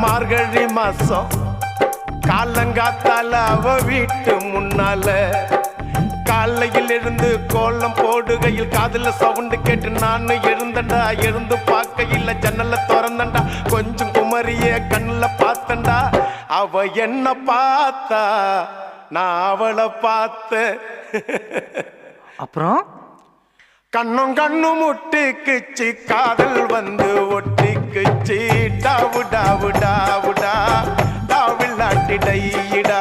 மார்கழி மாசம் காலங்காத்தால அவ வீட்டு முன்னால காலையில் இருந்து கோலம் போடுகையில் காதுல சவுண்டு கேட்டு நானு எழுந்தண்டா. எழுந்து பார்க்கையில் ஜன்னல திறந்தண்டா. கொஞ்சம் குமரிய கண்ணுல பார்த்தண்டா. அவ என்ன பார்த்தா, நான் அவளை பார்த்தேன். அப்புறம் கண்ணும் கண்ணும் முட்டிக்குச்சு, காதல் வந்து ஒட்டிக்குச்சு. டாவு டாவு டாவுடா டாவில்லாட்டி டையிடா